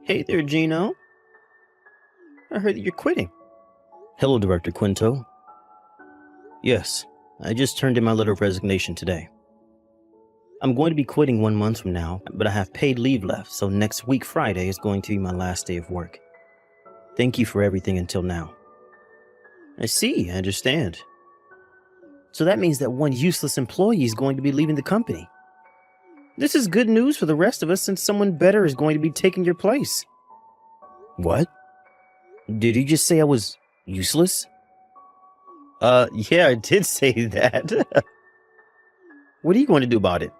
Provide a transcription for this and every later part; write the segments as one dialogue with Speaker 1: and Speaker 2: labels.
Speaker 1: Hey there, Gino. I heard that you're quitting. Hello, Director Quinto. Yes, I just turned in my letter of resignation today. I'm going to be quitting 1 month from now, but I have paid leave left, so next week Friday is going to be my last day of work. Thank you for everything until now. I see, I understand. So that means that one useless employee is going to be leaving the company. This is good news for the rest of us since someone better is going to be taking your place. What? Did you just say I was useless? Yeah, I did say that. What are you going to do about it?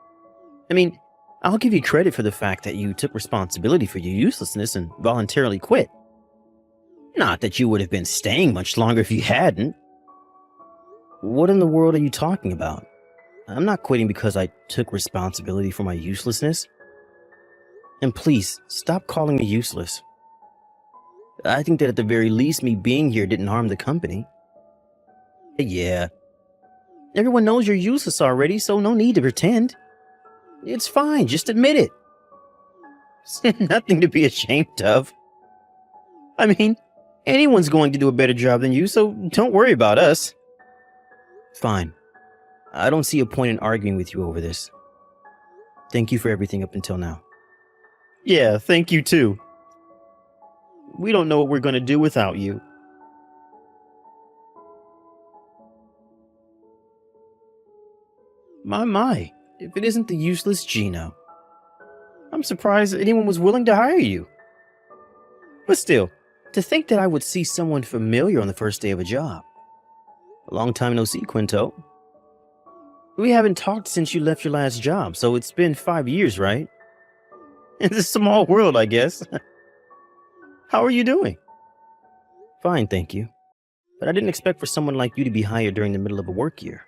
Speaker 1: I mean, I'll give you credit for the fact that you took responsibility for your uselessness and voluntarily quit. Not that you would have been staying much longer if you hadn't. What in the world are you talking about? I'm not quitting because I took responsibility for my uselessness. And please, stop calling me useless. I think that at the very least, me being here didn't harm the company. Yeah. Everyone knows you're useless already, so no need to pretend. It's fine, just admit it. It's nothing to be ashamed of. I mean, anyone's going to do a better job than you, so don't worry about us. Fine. I don't see a point in arguing with you over this. Thank you for everything up until now. Yeah, thank you too. We don't know what we're going to do without you. My, if it isn't the useless Gino. I'm surprised that anyone was willing to hire you. But still, to think that I would see someone familiar on the first day of a job. A long time no see, Quinto. We haven't talked since you left your last job, so it's been 5 years, right? It's a small world, I guess. How are you doing? Fine, thank you. But I didn't expect for someone like you to be hired during the middle of a work year.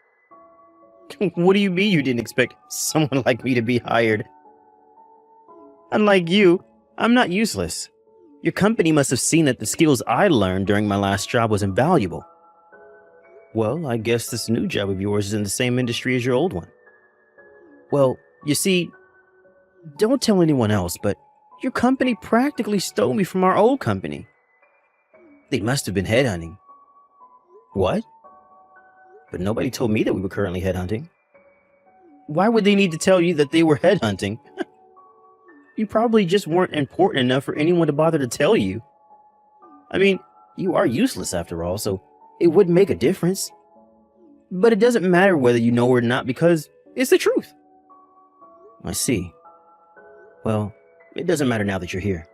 Speaker 1: What do you mean you didn't expect someone like me to be hired? Unlike you, I'm not useless. Your company must have seen that the skills I learned during my last job was invaluable. Well, I guess this new job of yours is in the same industry as your old one. Well, you see, don't tell anyone else, but your company practically stole me from our old company. They must have been headhunting. What? But nobody told me that we were currently headhunting. Why would they need to tell you that they were headhunting? You probably just weren't important enough for anyone to bother to tell you. I mean, you are useless after all, so it wouldn't make a difference. But it doesn't matter whether you know or not because it's the truth. I see. Well, it doesn't matter now that you're here.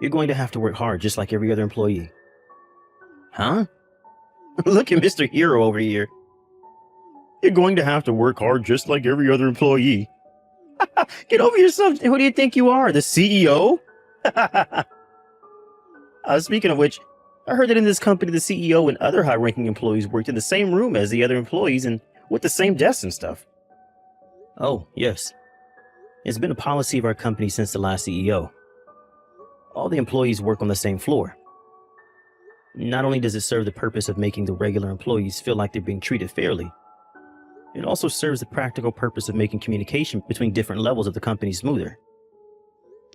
Speaker 1: You're going to have to work hard just like every other employee. Huh? Look at Mr. Hero over here. You're going to have to work hard just like every other employee. Get over yourself. Who do you think you are? The CEO? Speaking of which, I heard that in this company, the CEO and other high-ranking employees worked in the same room as the other employees and with the same desks and stuff. Oh, yes. It's been a policy of our company since the last CEO. All the employees work on the same floor. Not only does it serve the purpose of making the regular employees feel like they're being treated fairly, it also serves the practical purpose of making communication between different levels of the company smoother.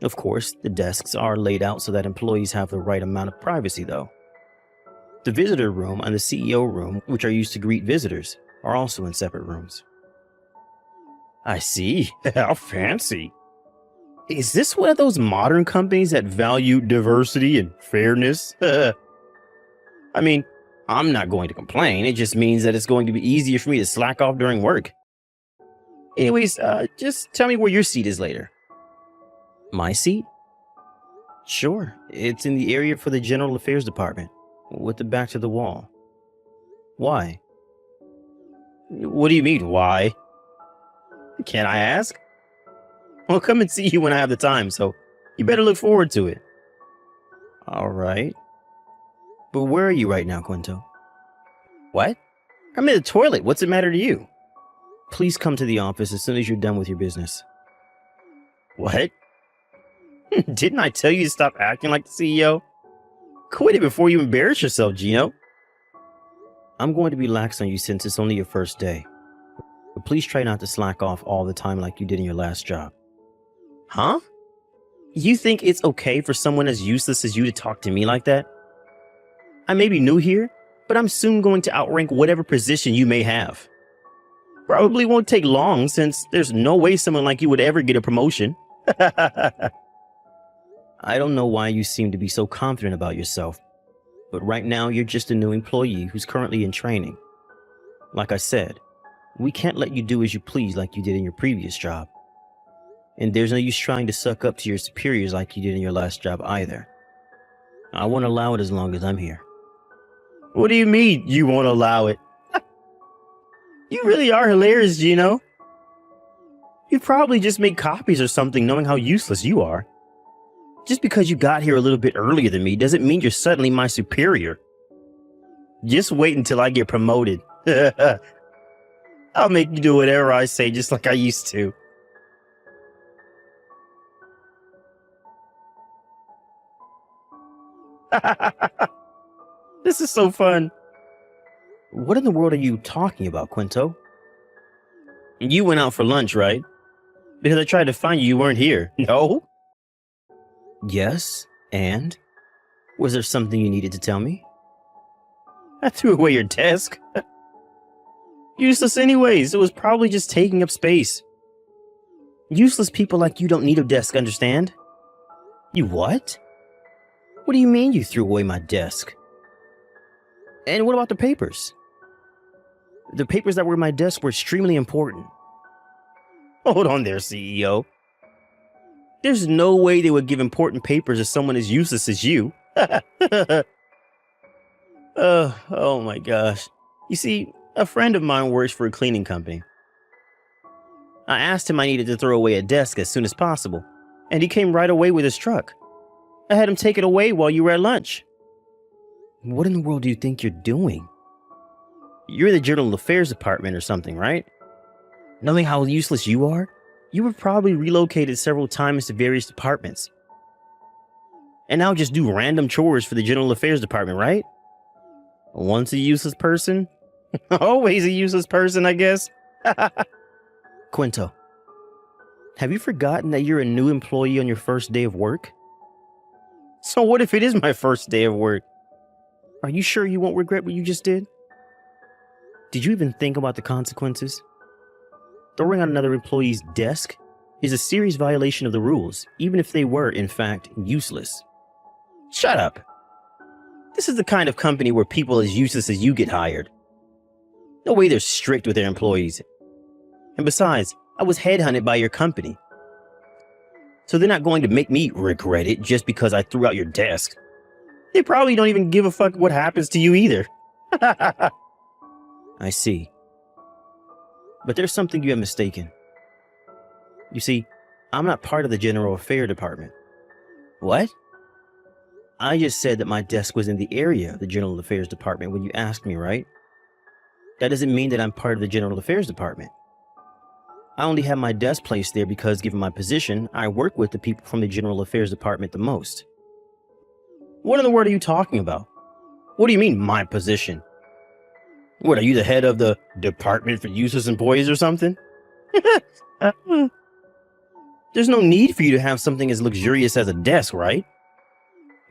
Speaker 1: Of course, the desks are laid out so that employees have the right amount of privacy, though. The visitor room and the CEO room, which are used to greet visitors, are also in separate rooms. I see. How fancy. Is this one of those modern companies that value diversity and fairness? I mean, I'm not going to complain. It just means that it's going to be easier for me to slack off during work. Anyways, just tell me where your seat is later. My seat? Sure. It's in the area for the General Affairs Department, with the back to the wall. Why? What do you mean, why? Can I ask? I'll come and see you when I have the time, so you better look forward to it. All right. But where are you right now, Quinto? What? I'm in the toilet. What's it matter to you? Please come to the office as soon as you're done with your business. What? Didn't I tell you to stop acting like the CEO? Quit it before you embarrass yourself, Gino. I'm going to be lax on you since it's only your first day. But please try not to slack off all the time like you did in your last job. Huh? You think it's okay for someone as useless as you to talk to me like that? I may be new here, but I'm soon going to outrank whatever position you may have. Probably won't take long since there's no way someone like you would ever get a promotion. I don't know why you seem to be so confident about yourself, but right now you're just a new employee who's currently in training. Like I said, we can't let you do as you please like you did in your previous job. And there's no use trying to suck up to your superiors like you did in your last job either. I won't allow it as long as I'm here. What do you mean you won't allow it? You really are hilarious, Gino. You probably just made copies or something knowing how useless you are. Just because you got here a little bit earlier than me doesn't mean you're suddenly my superior. Just wait until I get promoted. I'll make you do whatever I say just like I used to. This is so fun. What in the world are you talking about, Quinto? You went out for lunch, right? Because I tried to find you, you weren't here. No? Yes, and? Was there something you needed to tell me? I threw away your desk. Useless anyways, it was probably just taking up space. Useless people like you don't need a desk, understand? You what? What do you mean you threw away my desk? And what about the papers? The papers that were in my desk were extremely important. Hold on there, CEO. There's no way they would give important papers to someone as useless as you. Oh my gosh. You see, a friend of mine works for a cleaning company. I asked him I needed to throw away a desk as soon as possible, and he came right away with his truck. I had him take it away while you were at lunch. What in the world do you think you're doing? You're in the General Affairs Department or something, right? Knowing how useless you are, you were probably relocated several times to various departments. And now just do random chores for the General Affairs Department, right? Once a useless person, always a useless person, I guess. Quinto, have you forgotten that you're a new employee on your first day of work? So what if it is my first day of work? Are you sure you won't regret what you just did? Did you even think about the consequences? Throwing on another employee's desk is a serious violation of the rules, even if they were, in fact, useless. Shut up. This is the kind of company where people as useless as you get hired. No way they're strict with their employees. And besides, I was headhunted by your company. So they're not going to make me regret it just because I threw out your desk. They probably don't even give a fuck what happens to you either. I see. But there's something you have mistaken. You see, I'm not part of the General Affairs Department. What? I just said that my desk was in the area of the General Affairs Department when you asked me, right? That doesn't mean that I'm part of the General Affairs Department. I only have my desk placed there because, given my position, I work with the people from the General Affairs Department the most. What in the world are you talking about? What do you mean, my position? What, are you the head of the Department for Useless Employees or something? There's no need for you to have something as luxurious as a desk, right?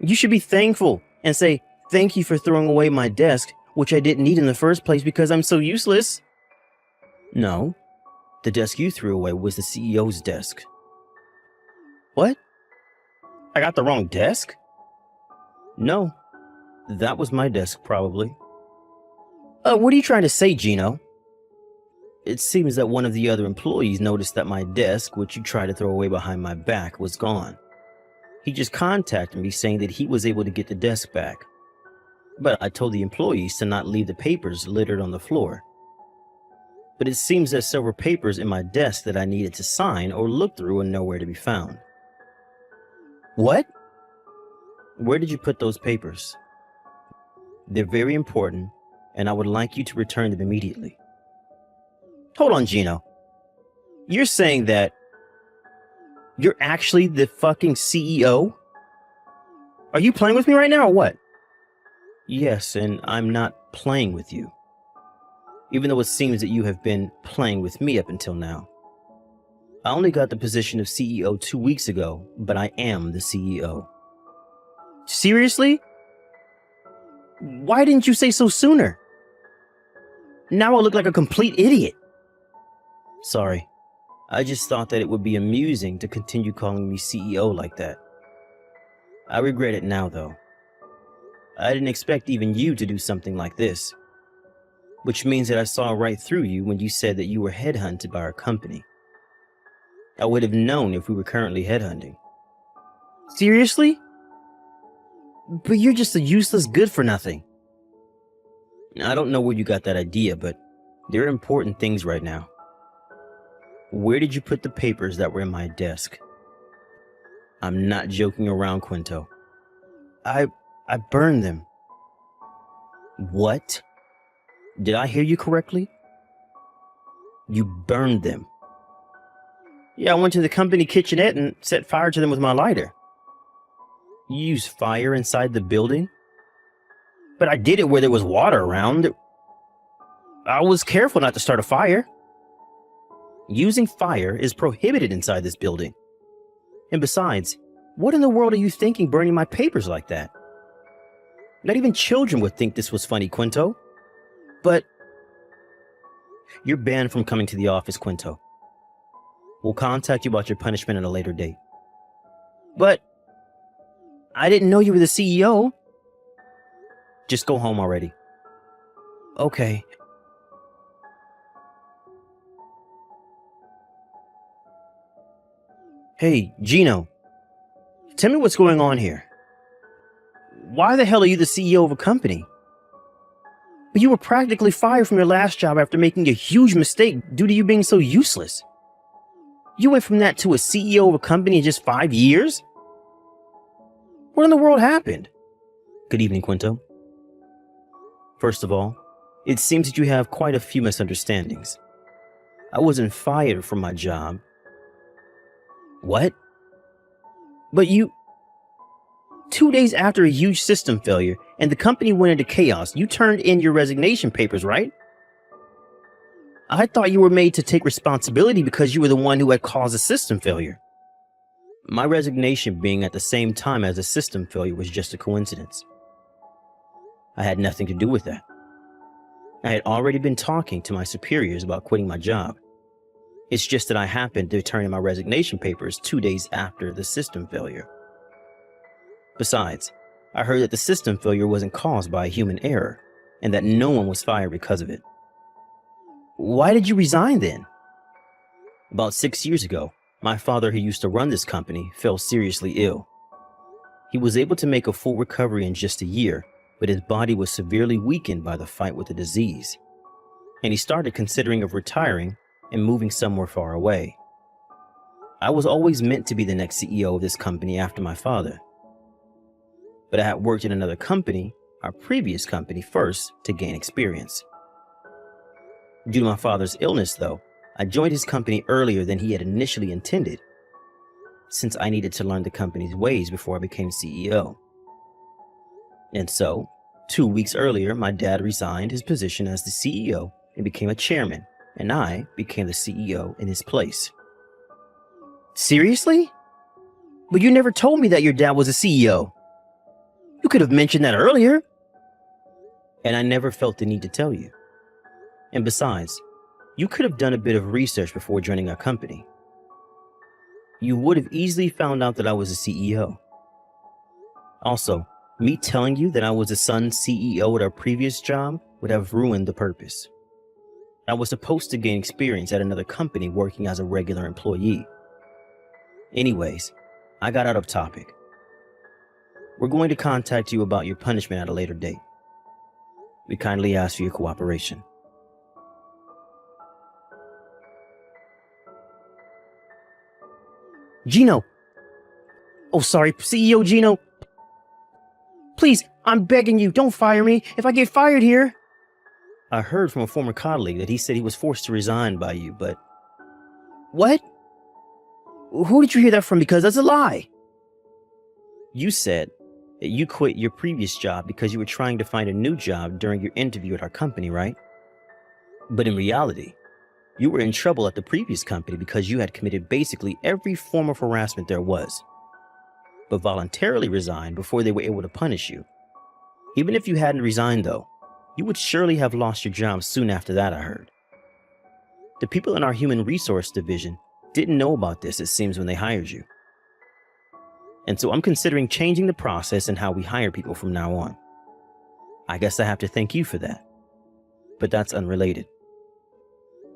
Speaker 1: You should be thankful and say, thank you for throwing away my desk, which I didn't need in the first place because I'm so useless. No, the desk you threw away was the CEO's desk. What? I got the wrong desk? No, that was my desk, probably. What are you trying to say, Gino? It seems that one of the other employees noticed that my desk, which you tried to throw away behind my back, was gone. He just contacted me saying that he was able to get the desk back. But I told the employees to not leave the papers littered on the floor. But it seems there's several papers in my desk that I needed to sign or look through and nowhere to be found. What? Where did you put those papers? They're very important, and I would like you to return them immediately. Hold on, Gino. You're saying that you're actually the fucking CEO? Are you playing with me right now or what? Yes, and I'm not playing with you. Even though it seems that you have been playing with me up until now. I only got the position of CEO 2 weeks ago, but I am the CEO. Seriously? Why didn't you say so sooner? Now I look like a complete idiot. Sorry. I just thought that it would be amusing to continue calling me CEO like that. I regret it now, though. I didn't expect even you to do something like this. Which means that I saw right through you when you said that you were headhunted by our company. I would have known if we were currently headhunting. Seriously? But you're just a useless good-for-nothing. I don't know where you got that idea, but there are important things right now. Where did you put the papers that were in my desk? I'm not joking around, Quinto. I burned them. What? Did I hear you correctly? You burned them. Yeah, I went to the company kitchenette and set fire to them with my lighter. You used fire inside the building? But I did it where there was water around. I was careful not to start a fire. Using fire is prohibited inside this building. And besides, what in the world are you thinking burning my papers like that? Not even children would think this was funny, Quinto. But you're banned from coming to the office, Quinto. We'll contact you about your punishment at a later date. But I didn't know you were the CEO. Just go home already. Okay. Hey, Gino. Tell me what's going on here. Why the hell are you the CEO of a company? But you were practically fired from your last job after making a huge mistake due to you being so useless. You went from that to a CEO of a company in just 5 years? What in the world happened? Good evening, Quinto. First of all, it seems that you have quite a few misunderstandings. I wasn't fired from my job. What? But you... 2 days after a huge system failure and the company went into chaos, you turned in your resignation papers, right? I thought you were made to take responsibility because you were the one who had caused the system failure. My resignation being at the same time as the system failure was just a coincidence. I had nothing to do with that. I had already been talking to my superiors about quitting my job. It's just that I happened to turn in my resignation papers 2 days after the system failure. Besides, I heard that the system failure wasn't caused by a human error, and that no one was fired because of it. Why did you resign then? About 6 years ago, my father, who used to run this company, fell seriously ill. He was able to make a full recovery in just a year, but his body was severely weakened by the fight with the disease. And he started considering of retiring and moving somewhere far away. I was always meant to be the next CEO of this company after my father. But I had worked in another company, our previous company, first to gain experience. Due to my father's illness, though, I joined his company earlier than he had initially intended, since I needed to learn the company's ways before I became CEO. And so, 2 weeks earlier, my dad resigned his position as the CEO and became a chairman, and I became the CEO in his place. Seriously? But you never told me that your dad was a CEO. You could have mentioned that earlier. And I never felt the need to tell you. And besides, you could have done a bit of research before joining our company. You would have easily found out that I was a CEO. Also, me telling you that I was the son CEO at our previous job would have ruined the purpose. I was supposed to gain experience at another company working as a regular employee. Anyways, I got out of topic. We're going to contact you about your punishment at a later date. We kindly ask for your cooperation. Gino! Oh, sorry, CEO Gino. Please, I'm begging you, don't fire me. If I get fired here... I heard from a former colleague that he said he was forced to resign by you, but... What? Who did you hear that from? Because that's a lie. You said that you quit your previous job because you were trying to find a new job during your interview at our company, right? But in reality, You were in trouble at the previous company because you had committed basically every form of harassment there was, but voluntarily resigned before they were able to punish you. Even if you hadn't resigned, though, you would surely have lost your job soon after that, I heard. The people in our human resource division didn't know about this, it seems, when they hired you. And so I'm considering changing the process and how we hire people from now on. I guess I have to thank you for that. But that's unrelated.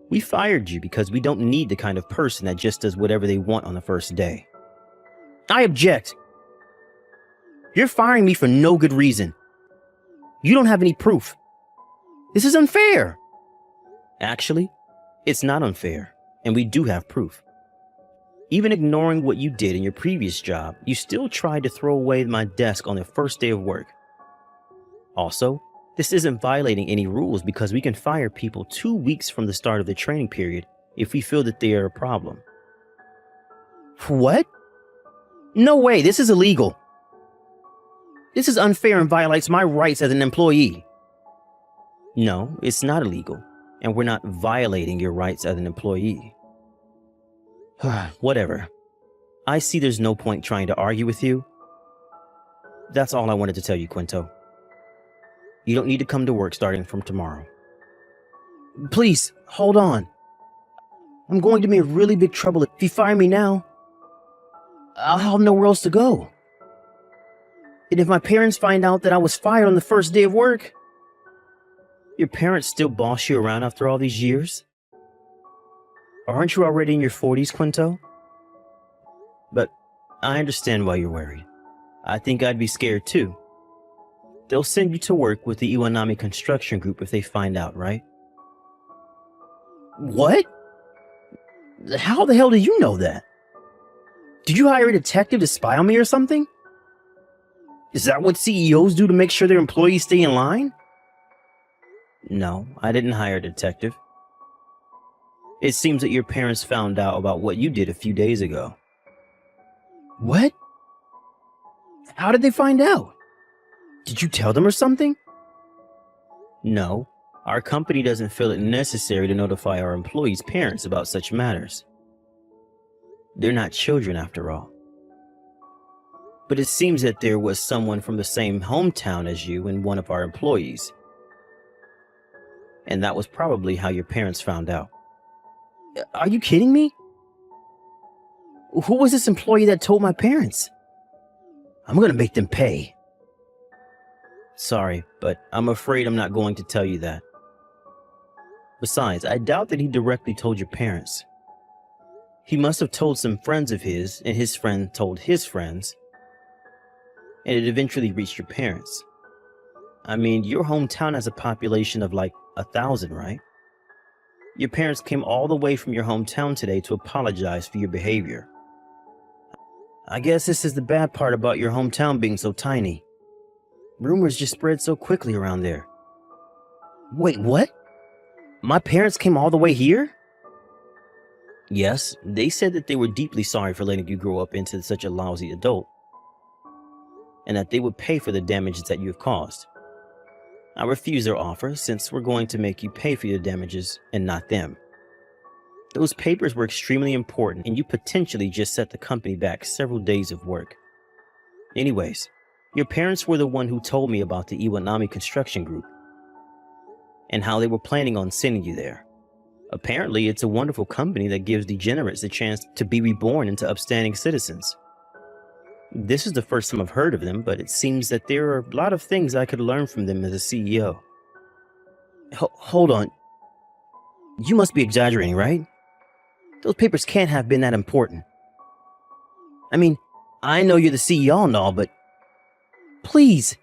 Speaker 1: We fired you because we don't need the kind of person that just does whatever they want on the first day. I object. You're firing me for no good reason. You don't have any proof. This is unfair. Actually, it's not unfair, and we do have proof. Even ignoring what you did in your previous job, you still tried to throw away my desk on the first day of work. Also, this isn't violating any rules because we can fire people 2 weeks from the start of the training period if we feel that they are a problem. What? No way, this is illegal. This is unfair and violates my rights as an employee. No, it's not illegal, and we're not violating your rights as an employee. Whatever. I see there's no point trying to argue with you. That's all I wanted to tell you, Quinto. You don't need to come to work starting from tomorrow. Please, hold on. I'm going to be in really big trouble if you fire me now. I'll have nowhere else to go. And if my parents find out that I was fired on the first day of work... Your parents still boss you around after all these years? Aren't you already in your 40s, Quinto? But I understand why you're worried. I think I'd be scared too. They'll send you to work with the Iwanami Construction Group if they find out, right? What? How the hell do you know that? Did you hire a detective to spy on me or something? Is that what CEOs do to make sure their employees stay in line? No, I didn't hire a detective. It seems that your parents found out about what you did a few days ago. What? How did they find out? Did you tell them or something? No, our company doesn't feel it necessary to notify our employees' parents about such matters. They're not children after all. But it seems that there was someone from the same hometown as you and one of our employees. And that was probably how your parents found out. Are you kidding me? Who was this employee that told my parents? I'm gonna make them pay. Sorry, but I'm afraid I'm not going to tell you that. Besides, I doubt that he directly told your parents. He must have told some friends of his, and his friend told his friends, and it eventually reached your parents. I mean, your hometown has a population of like 1,000, right? Your parents came all the way from your hometown today to apologize for your behavior. I guess this is the bad part about your hometown being so tiny. Rumors just spread so quickly around there. Wait, what? My parents came all the way here? Yes, they said that they were deeply sorry for letting you grow up into such a lousy adult, and that they would pay for the damages that you have caused. I refuse their offer since we're going to make you pay for your damages and not them. Those papers were extremely important and you potentially just set the company back several days of work. Anyways, your parents were the one who told me about the Iwanami Construction Group and how they were planning on sending you there. Apparently, it's a wonderful company that gives degenerates a chance to be reborn into upstanding citizens. This is the first time I've heard of them, but it seems that there are a lot of things I could learn from them as a CEO. Hold on. You must be exaggerating, right? Those papers can't have been that important. I mean, I know you're the CEO and all, but please,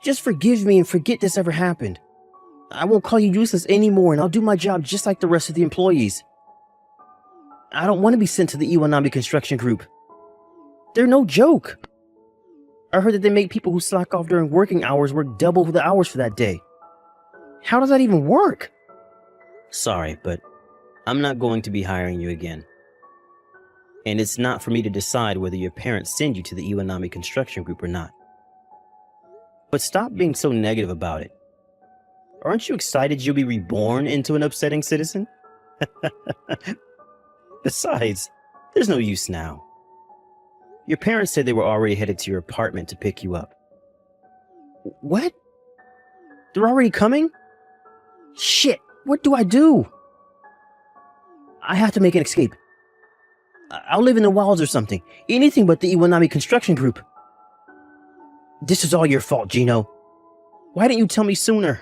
Speaker 1: just forgive me and forget this ever happened. I won't call you useless anymore, and I'll do my job just like the rest of the employees. I don't want to be sent to the Iwanami Construction Group. They're no joke. I heard that they make people who slack off during working hours work double the hours for that day. How does that even work? Sorry, but I'm not going to be hiring you again. And it's not for me to decide whether your parents send you to the Iwanami Construction Group or not. But stop being so negative about it. Aren't you excited you'll be reborn into an upsetting citizen? Besides, there's no use now. Your parents said they were already headed to your apartment to pick you up. What? They're already coming? Shit, what do I do? I have to make an escape. I'll live in the wilds or something. Anything but the Iwanami construction group. This is all your fault, Gino. Why didn't you tell me sooner?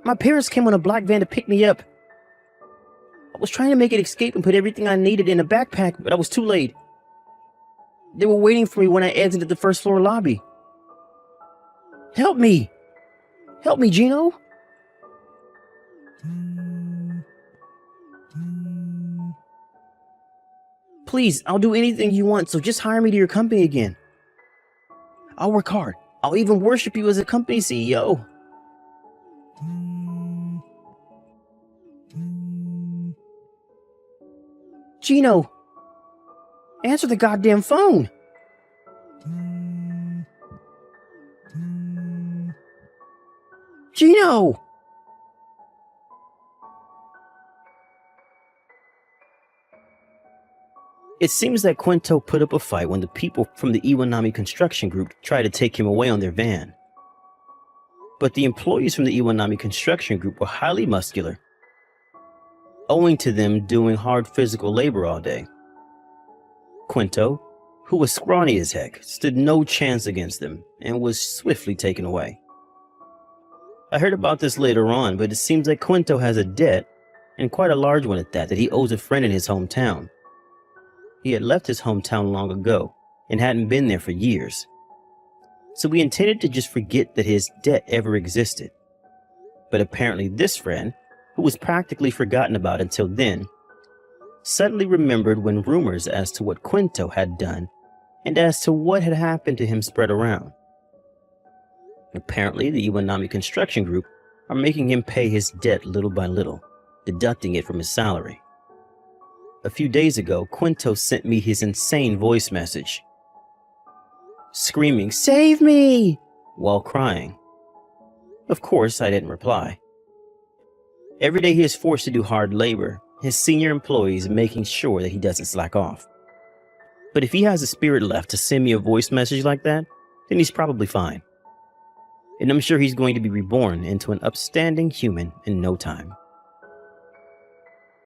Speaker 1: My parents came on a black van to pick me up. I was trying to make an escape and put everything I needed in a backpack, but I was too late. They were waiting for me when I exited the first floor lobby. Help me! Help me, Gino! Please, I'll do anything you want, so just hire me to your company again. I'll work hard. I'll even worship you as a company CEO. Gino! Answer the goddamn phone! Gino! It seems that Quinto put up a fight when the people from the Iwanami construction group tried to take him away on their van. But the employees from the Iwanami construction group were highly muscular, owing to them doing hard physical labor all day. Quinto, who was scrawny as heck, stood no chance against them and was swiftly taken away. I heard about this later on, but it seems like Quinto has a debt, and quite a large one at that he owes a friend in his hometown. He had left his hometown long ago and hadn't been there for years. So we intended to just forget that his debt ever existed. But apparently this friend, who was practically forgotten about until then, suddenly remembered when rumors as to what Quinto had done and as to what had happened to him spread around. Apparently the Iwanami construction group are making him pay his debt little by little, deducting it from his salary. A few days ago, Quinto sent me his insane voice message, screaming, "Save me!" while crying. Of course, I didn't reply. Every day he is forced to do hard labor, his senior employees making sure that he doesn't slack off. But if he has the spirit left to send me a voice message like that, then he's probably fine. And I'm sure he's going to be reborn into an upstanding human in no time.